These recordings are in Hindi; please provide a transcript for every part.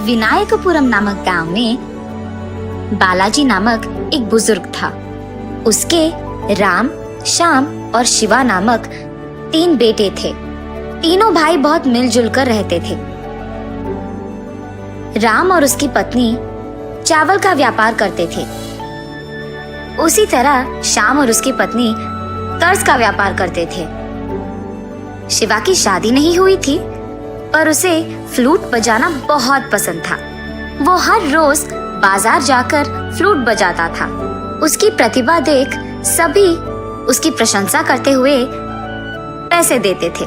विनायकपुरम नामक गांव में बालाजी नामक एक बुजुर्ग था। उसके राम, श्याम और शिवा नामक 3 बेटे थे। तीनों भाई बहुत मिलजुल कर रहते थे। राम और उसकी पत्नी चावल का व्यापार करते थे। उसी तरह श्याम और उसकी पत्नी कर्ज का व्यापार करते थे। शिवा की शादी नहीं हुई थी, पर उसे फ्लूट बजाना बहुत पसंद था। वो हर रोज बाजार जाकर फ्लूट बजाता था। उसकी प्रतिभा देख सभी उसकी प्रशंसा करते हुए पैसे देते थे।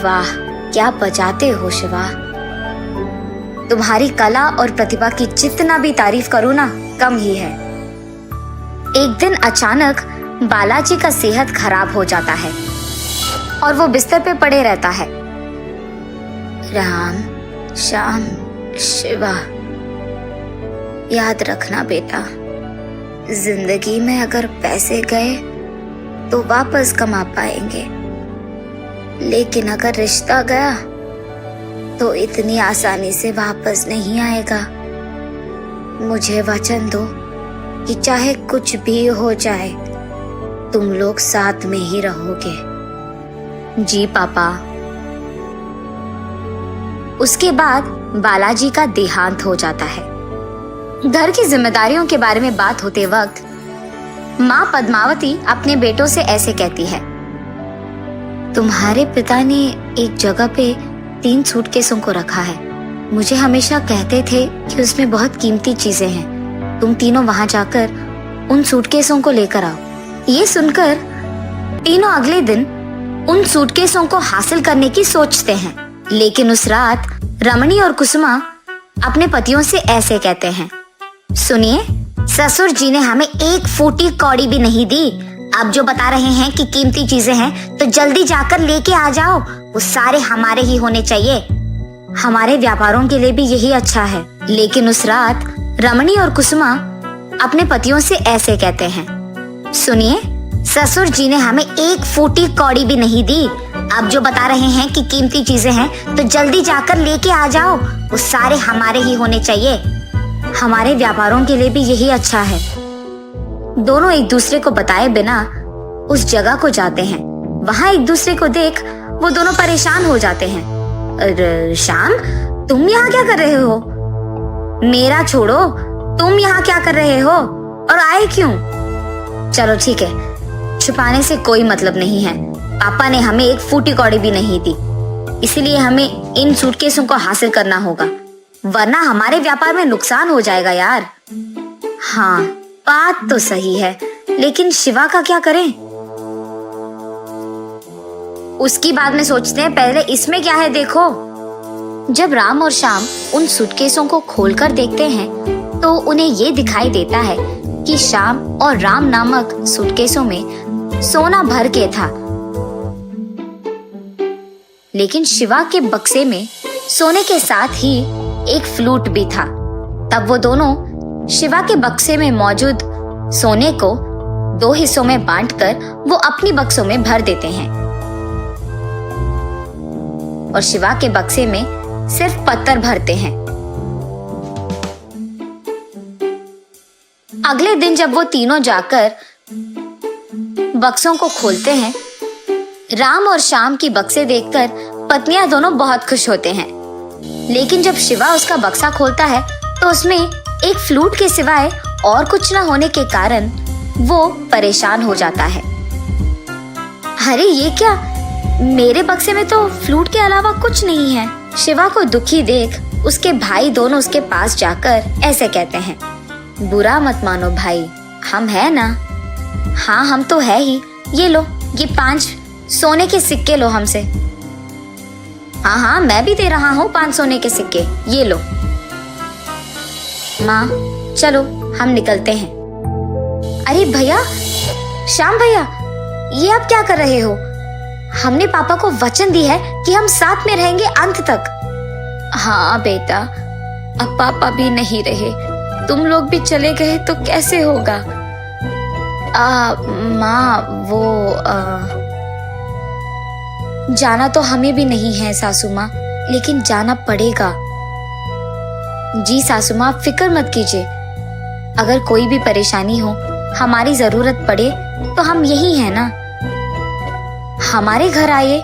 वाह, क्या बजाते हो शिवा, तुम्हारी कला और प्रतिभा की जितना भी तारीफ करूं ना कम ही है। एक दिन अचानक बालाजी का सेहत खराब हो जाता है और वो बिस्तर पे पड़े रहता है। राम, श्याम, शिवा, याद रखना बेटा, जिंदगी में अगर पैसे गए तो वापस कमा पाएंगे, लेकिन अगर रिश्ता गया तो इतनी आसानी से वापस नहीं आएगा। मुझे वचन दो कि चाहे कुछ भी हो जाए तुम लोग साथ में ही रहोगे। जी पापा। उसके बाद बालाजी का देहांत हो जाता है। घर की जिम्मेदारियों के बारे में बात होते वक्त माँ पद्मावती अपने बेटों से ऐसे कहती है, तुम्हारे पिता ने एक जगह पे 3 सूटकेसों को रखा है। मुझे हमेशा कहते थे कि उसमें बहुत कीमती चीजें हैं। तुम तीनों वहां जाकर उन सूटकेसों को लेकर आओ। ये सुनकर तीनों अगले दिन उन सूटकेसों को हासिल करने की सोचते हैं। लेकिन उस रात रमणी और कुसुमा अपने पतियों से ऐसे कहते हैं, सुनिए, ससुर जी ने हमें 1 फूटी कौड़ी भी नहीं दी। अब जो बता रहे हैं कि कीमती चीजें हैं तो जल्दी जाकर लेके आ जाओ। वो सारे हमारे ही होने चाहिए। हमारे व्यापारों के लिए भी यही अच्छा है। लेकिन उस रात रमणी और कुसुमा अपने पतियों से ऐसे कहते हैं, सुनिए, ससुर जी ने हमें 1 फूटी कौड़ी भी नहीं दी। अब जो बता रहे हैं कि कीमती चीजें हैं तो जल्दी जाकर लेके आ जाओ। वो सारे हमारे ही होने चाहिए। हमारे व्यापारों के लिए भी यही अच्छा है। दोनों एक दूसरे को बताए बिना उस जगह को जाते हैं। वहां एक दूसरे को देख वो दोनों परेशान हो जाते हैं। श्याम, तुम यहाँ क्या कर रहे हो? मेरा छोड़ो, तुम यहाँ क्या कर रहे हो और आए क्यों? चलो ठीक है, छुपाने से कोई मतलब नहीं है। पापा ने हमें 1 फूटी कौड़ी भी नहीं दी, इसीलिए हमें इन सूटकेसों को हासिल करना होगा, वरना हमारे व्यापार में नुकसान हो जाएगा यार। हाँ, बात तो सही है, लेकिन शिवा का क्या करें? उसकी बाद में सोचते हैं, पहले इसमें क्या है देखो। जब राम और श्याम उन सूटकेसों को खोलकर देखते हैं तो उन्हें ये दिखाई देता है कि श्याम और राम नामक सूटकेसों में सोना भर के था, लेकिन शिवा के बक्से में सोने के साथ ही एक फ्लूट भी था। तब वो दोनों शिवा के बक्से में मौजूद सोने को 2 हिस्सों में बांटकर वो अपनी बक्सों में भर देते हैं और शिवा के बक्से में सिर्फ पत्थर भरते हैं। अगले दिन जब वो तीनों जाकर बक्सों को खोलते हैं, राम और श्याम की बक्से देखकर पत्नियां दोनों बहुत खुश होते हैं। लेकिन जब शिवा उसका बक्सा खोलता है तो उसमें एक फ्लूट के सिवाय और कुछ न होने के कारण वो परेशान हो जाता है। अरे ये क्या, मेरे बक्से में तो फ्लूट के अलावा कुछ नहीं है। शिवा को दुखी देख उसके भाई दोनों उसके पास जाकर ऐसे कहते हैं, बुरा मत मानो भाई, हम है ना। हाँ, हम तो है ही। ये लो, ये 5 सोने के सिक्के लो हमसे। हाँ हाँ, मैं भी दे रहा हूँ 5 सोने के सिक्के, ये लो। माँ, चलो हम निकलते हैं। अरे भैया, श्याम भैया, ये आप क्या कर रहे हो? हमने पापा को वचन दी है कि हम साथ में रहेंगे अंत तक। हाँ बेटा, अब पापा भी नहीं रहे, तुम लोग भी चले गए तो कैसे होगा? माँ, वो जाना तो हमें भी नहीं है सासू माँ, लेकिन जाना पड़ेगा। जी सासू माँ, फिक्र मत कीजिए। अगर कोई भी परेशानी हो, हमारी जरूरत पड़े तो हम यही हैं ना। हमारे घर आइए,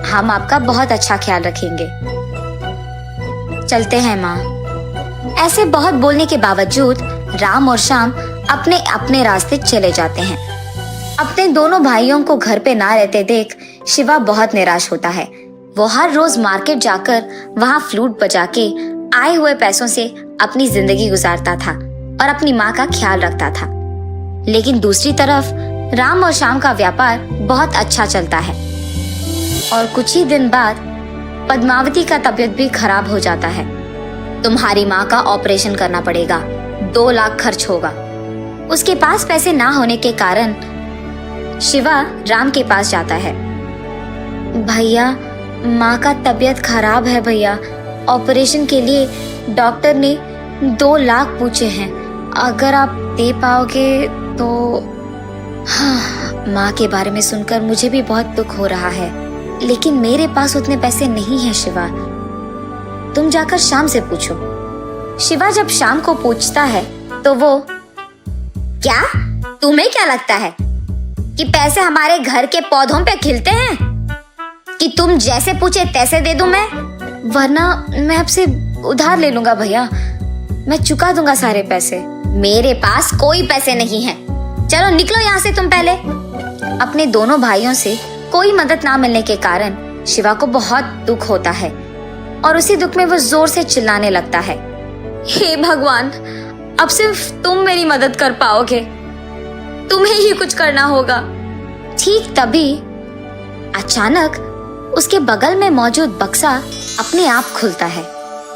हम आपका बहुत अच्छा ख्याल रखेंगे। चलते हैं माँ। ऐसे बहुत बोलने के बावजूद राम और श्याम अपने अपने रास्ते चले जाते हैं। अपने दोनों भाइयों को घर पे ना रहते देख शिवा बहुत निराश होता है। वो हर रोज मार्केट जाकर वहाँ फ्लूट बजा के आए हुए पैसों से अपनी जिंदगी गुजारता था और अपनी माँ का ख्याल रखता था। लेकिन दूसरी तरफ राम और श्याम का व्यापार बहुत अच्छा चलता है और कुछ ही दिन बाद पद्मावती का तबीयत भी खराब हो जाता है। तुम्हारी माँ का ऑपरेशन करना पड़ेगा, 2 लाख खर्च होगा। उसके पास पैसे ना होने के कारण शिवा राम के पास जाता है। भैया, माँ का तबीयत खराब है भैया, ऑपरेशन के लिए डॉक्टर ने 2 लाख पूछे हैं, अगर आप दे पाओगे तो। हाँ, माँ के बारे में सुनकर मुझे भी बहुत दुख हो रहा है, लेकिन मेरे पास उतने पैसे नहीं हैं शिवा। तुम जाकर श्याम से पूछो। शिवा जब श्याम को पूछता है तो वो, क्या तुम्हें क्या लगता है कि पैसे हमारे घर के पौधों पे खिलते हैं कि तुम जैसे पूछे तैसे दे दूं मैं? वरना मैं आपसे उधार ले लूंगा भैया, मैं चुका दूंगा सारे पैसे। मेरे पास कोई पैसे नहीं हैं। चलो निकलो यहाँ से तुम पहले। अपने दोनों भाइयों से कोई मदद ना मिलने के कारण शिवा को बहुत दुख होता है और उसी दुख में वो जोर से चिल्लाने लगता है, हे भगवान, अब सिर्फ तुम मेरी मदद कर पाओगे, तुम्हें ही कुछ करना होगा। ठीक तभी अचानक उसके बगल में मौजूद बक्सा अपने आप खुलता है।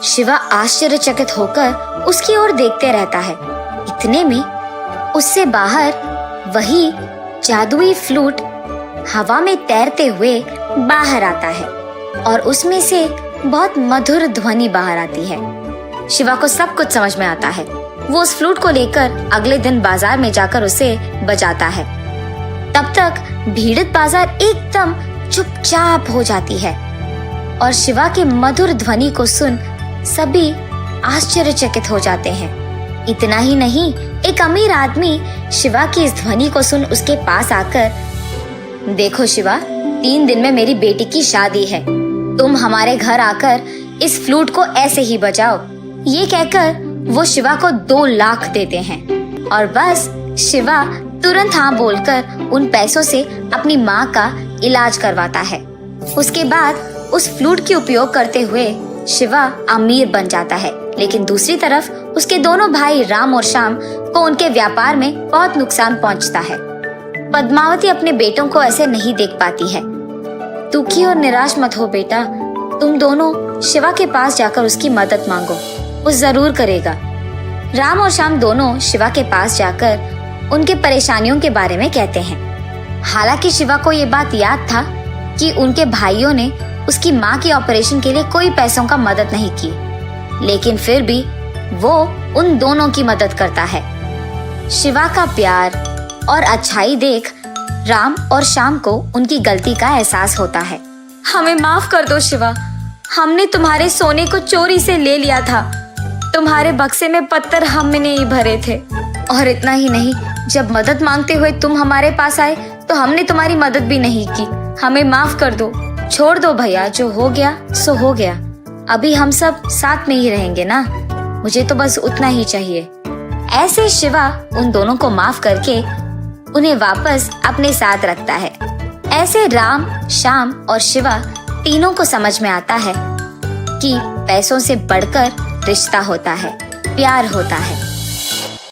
शिवा आश्चर्यचकित होकर उसकी ओर देखते रहता है। इतने में उससे बाहर वही जादुई फ्लूट हवा में तैरते हुए बाहर आता है और उसमें से बहुत मधुर ध्वनि बाहर आती है। शिवा को सब कुछ समझ में आता है। वो उस फ्लूट को लेकर अगले दिन बाजार में जाकर उसे बजाता है। तब तक भीड़ित बाजार एकदम चुपचाप हो जाती है और शिवा के मधुर ध्वनि को सुन सभी आश्चर्यचकित हो जाते हैं। इतना ही नहीं, एक अमीर आदमी शिवा की इस ध्वनि को सुन उसके पास आकर, देखो शिवा, 3 दिन में मेरी बेटी की शादी है, तुम हमारे घर आकर इस फ्लूट को ऐसे ही बजाओ। ये कहकर वो शिवा को 2 लाख देते हैं और बस शिवा तुरंत हाँ बोलकर उन पैसों से अपनी माँ का इलाज करवाता है। उसके बाद उस फ्लूट की उपयोग करते हुए शिवा अमीर बन जाता है। लेकिन दूसरी तरफ उसके दोनों भाई राम और श्याम को उनके व्यापार में बहुत नुकसान पहुंचता है। पद्मावती अपने बेटों को ऐसे नहीं देख पाती है। दुखी और निराश मत हो बेटा, तुम दोनों शिवा के पास जाकर उसकी मदद मांगो, वो जरूर करेगा। राम और श्याम दोनों शिवा के पास जाकर उनके परेशानियों के बारे में कहते हैं। हालांकि शिवा को ये बात याद था कि उनके भाइयों ने उसकी माँ के ऑपरेशन के लिए कोई पैसों का मदद नहीं की, लेकिन फिर भी वो उन दोनों की मदद करता है। शिवा का प्यार और अच्छाई देख राम और श्याम को उनकी गलती का एहसास होता है। हमें माफ कर दो शिवा, हमने तुम्हारे सोने को चोरी से ले लिया था, तुम्हारे बक्से में पत्थर हमने ही भरे थे। और इतना ही नहीं, जब मदद मांगते हुए तुम हमारे पास आए तो हमने तुम्हारी मदद भी नहीं की। हमें माफ कर दो, छोड़ दो भैया, जो हो गया सो हो गया। अभी हम सब साथ में ही रहेंगे ना, मुझे तो बस उतना ही चाहिए। ऐसे शिवा उन दोनों को माफ करके उन्हें वापस अपने साथ रखता है। ऐसे राम, श्याम और शिवा तीनों को समझ में आता है कि पैसों से बढ़कर रिश्ता होता है, प्यार होता है।